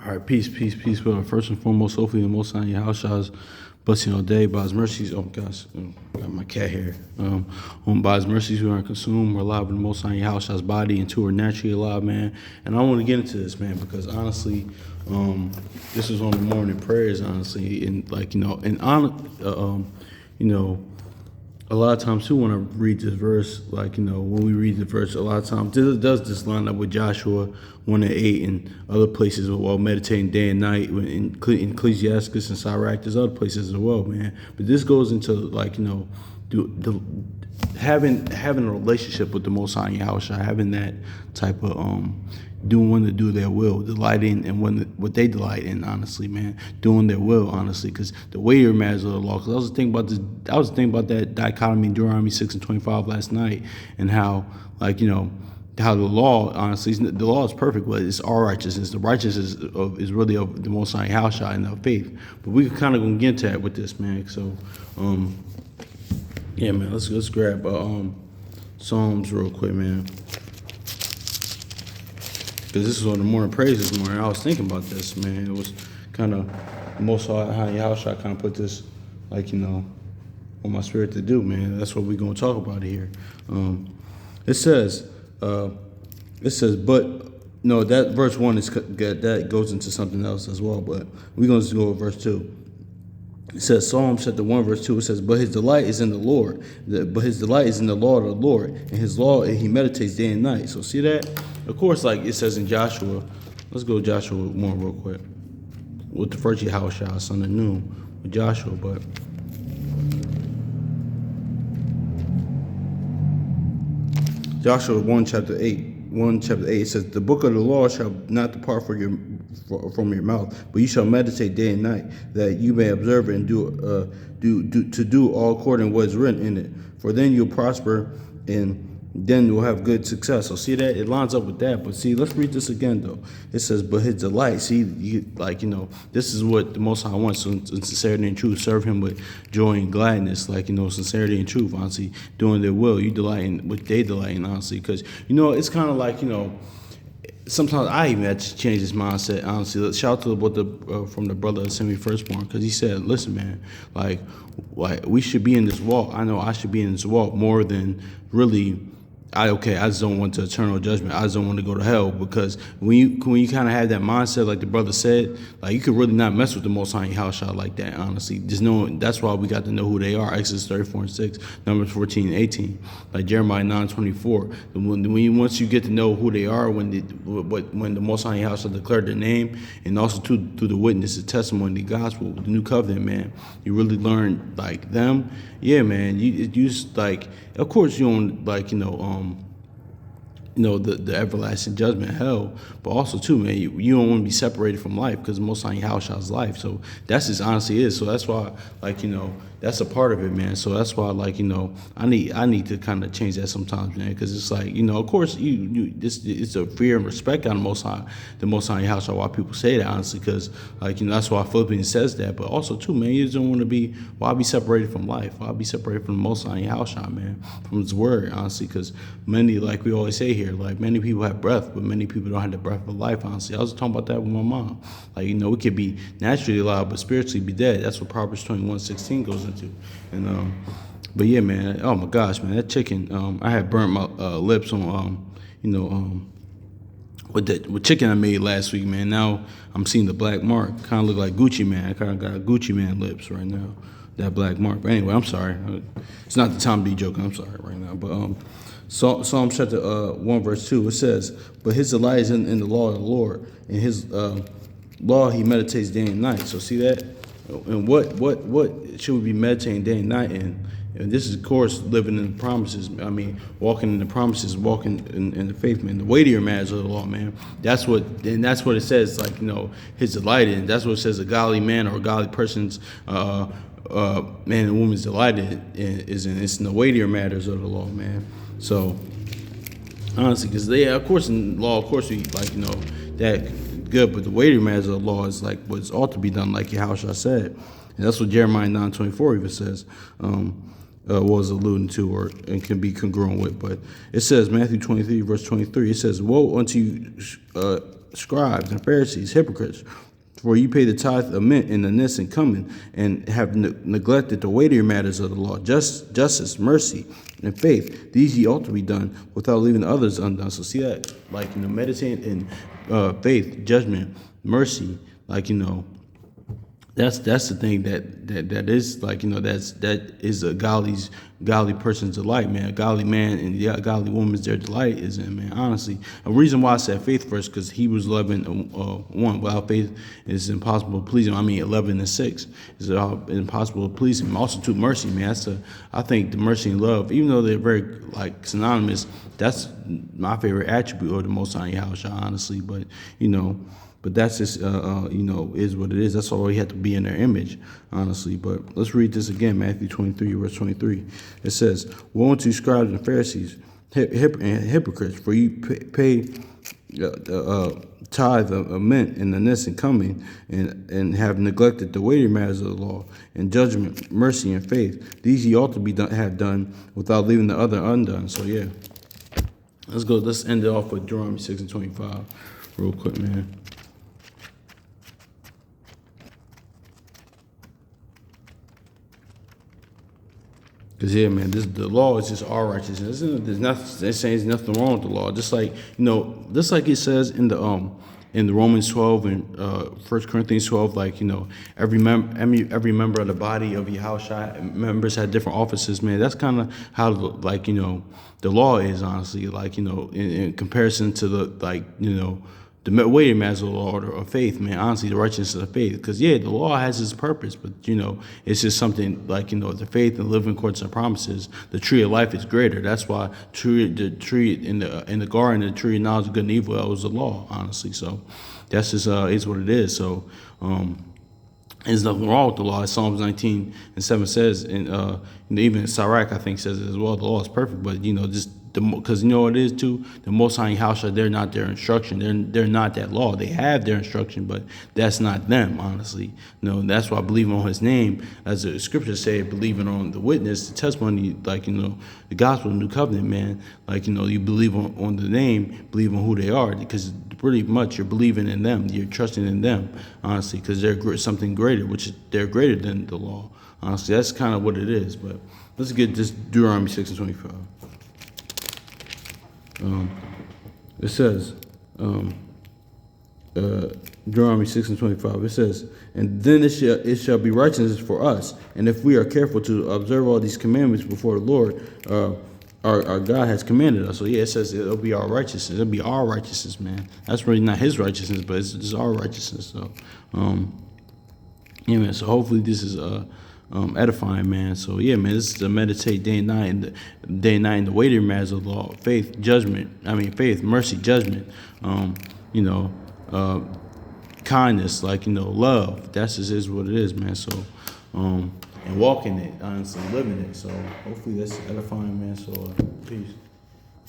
All right, peace, peace, peace. But first and foremost, hopefully the Most High Yahushua's blessing all day. By His mercies, oh gosh, got my cat here. By His mercies we aren't consumed. We're alive in the Most High Yahushua's body, and two are naturally alive, man. And I want to get into this, man, because honestly, this was on the morning prayers, honestly, and a lot of times too when I read this verse, when we read the verse, a lot of times does this line up with Joshua 1:8 and other places while meditating day and night in Ecclesiastes and Sirach. There's other places as well, man. But this goes into having a relationship with the Most High Yahushua, having that type of doing to do their will, delighting in what they delight in, honestly, man, doing their will, honestly, because the weightier matters of the law. Because I was thinking about that dichotomy in Deuteronomy 6:25 last night, and how how the law, honestly, the law is perfect, but it's our righteousness. The righteousness is really of the Most High Yahushua and our faith. But we kind of gonna get into that with this, man. So, yeah, man, let's grab Psalms real quick, man. Because this is on the morning praise this morning. I was thinking about this, man. It was kind of Most High Yahushua kind of put this, on my spirit to do, man. That's what we're gonna talk about here. It says, but no, that verse 1 is that goes into something else as well. But we're gonna just go with verse 2. It says, Psalm chapter 1, verse 2, it says, but his delight is in the Lord. But his delight is in the law of the Lord. And his law, he meditates day and night. So see that? Of course, like it says in Joshua. Let's go Joshua 1 real quick. With the first Yahushua, son of Nun, with Joshua. But Joshua 1 chapter 8. 1 chapter 8, it says, the book of the law shall not depart from your mouth, but you shall meditate day and night, that you may observe it and do all according to what is written in it. For then you'll prosper and then you'll have good success. So see that? It lines up with that. But see, let's read this again, though. It says, but his delight. See, this is what the Most High wants. So in sincerity and truth, serve him with joy and gladness. Sincerity and truth, honestly, doing their will. You delight in what they delight in, honestly. Because, it's kind of like, sometimes I even had to change this mindset, honestly. Shout out to from the brother that sent me firstborn, because he said, listen, man, like we should be in this walk. I know I should be in this walk more than really I just don't want the eternal judgment. I just don't want to go to hell, because when you kind of have that mindset, like the brother said, you could really not mess with the Most High Yahushua like that, honestly. Just knowing, that's why we got to know who they are. Exodus 34:6, Numbers 14:18, like Jeremiah 9:24. Once you get to know who they are, when the Most High Yahushua declared their name, and also through the witness, the testimony, the gospel, the new covenant, man, you really learn them. Yeah, man. You just of course you don't the everlasting judgment, hell, but also too, man, you don't want to be separated from life, because Most High Yahushua's life. So that's just honestly is. So that's why, that's a part of it, man. So that's why, I need to kind of change that sometimes, man, because it's of course, it's a fear and respect on the Most High Yahushua. Why people say that, honestly, because that's why Philippians says that. But also too, man, you just don't want to be. Why be separated from life? Why be separated from the Most High Yahushua, man, from His Word, honestly, because many, like we always say here, many people have breath, but many people don't have the breath of life, honestly. I was talking about that with my mom. We could be naturally alive, but spiritually be dead. That's what Proverbs 21:16 goes into. And but yeah, man. Oh my gosh, man, that chicken. I had burnt my lips on with chicken I made last week, man. Now I'm seeing the black mark. Kind of look like Gucci Man. I kind of got Gucci Man lips right now. That black mark. But anyway, I'm sorry. It's not the time to be joking. I'm sorry right now. But Psalm chapter 1 verse 2, it says, but his delight is in the law of the Lord, and his law he meditates day and night. So see that? And what should we be meditating day and night in? And this is, of course, living in the promises. I mean, walking in the promises, walking in the faith, man. The weightier matters of the law, man. That's what it says, his delight in. That's what it says a godly man or a godly person's man and woman's delight is in. It's in the weightier matters of the law, man. So, honestly, because of course, in law, of course, we that good, but the weightier matters of the law is what's ought to be done, like Yahushua said. And that's what Jeremiah 9:24 even says, was alluding to, and can be congruent with. But it says, Matthew 23, verse 23, it says, woe unto you, scribes and Pharisees, hypocrites, for you pay the tithe of mint and anise and cumin, and have neglected the weightier matters of the law, justice, mercy, and faith. These ye ought to be done without leaving the others undone. So see that, like, meditate in faith, judgment, mercy, like, that's the thing that is, like, that is a godly person's delight, man. A godly man and a godly woman's their delight is in, man. Honestly, a reason why I said faith first, because Hebrews 11:1, without faith it's impossible to please him. I mean 11:6 is impossible to please him. Also to mercy, man. I think the mercy and love, even though they're very like synonymous, that's my favorite attribute of the Most High Yahweh, honestly. But But that's just, is what it is. That's all he had to be in their image, honestly. But let's read this again, Matthew 23, verse 23. It says, woe unto you, scribes and Pharisees, hypocrites, for you pay tithe of mint and anise and cumin, and have neglected the weightier matters of the law, and judgment, mercy, and faith. These ye ought to have done without leaving the other undone. So, yeah. Let's end it off with Deuteronomy 6:25 real quick, man. Because, yeah, man, the law is just our righteousness. They're saying there's nothing wrong with the law. Just like, just like it says in the Romans 12 and 1 Corinthians 12, like, every member of the body of Yahushua, members had different offices, man. That's kind of how, like, the law is, honestly, like, in comparison to the weightier matters of the law or faith, man. Honestly, the righteousness of faith, because the law has its purpose, but it's just something like the faith and living according to the promises. The tree of life is greater. That's why the tree in the garden, the tree of knowledge of good and evil, that was the law, honestly. So that's just is what it is. So there's nothing wrong with the law. As Psalms 19:7 says, and even Sirach, I think, says it as well. The law is perfect, but just because what it is too, the Most High House, they're not their instruction. They're not that law. They have their instruction, but that's not them, honestly. That's why believing on His name, as the scriptures say, believing on the witness, the testimony, like the gospel, the new covenant, man. Like you believe on the name, believe on who they are, because pretty much you're believing in them, you're trusting in them, honestly, because they're something greater, which they're greater than the law. Honestly, that's kind of what it is. But let's get this Deuteronomy 6:25. It says, Deuteronomy 6:25. It says, and then it shall be righteousness for us, and if we are careful to observe all these commandments before the Lord, our God has commanded us. So it says it'll be our righteousness. It'll be our righteousness, man. That's really not His righteousness, but it's our righteousness. So, man. So hopefully this is edifying, man. So man, this is to meditate day and night, in the weightier matters of the law, faith, mercy, judgment, kindness, love. That's just is what it is, man. So, and walking it, honestly, living it. So hopefully that's edifying, man. So peace.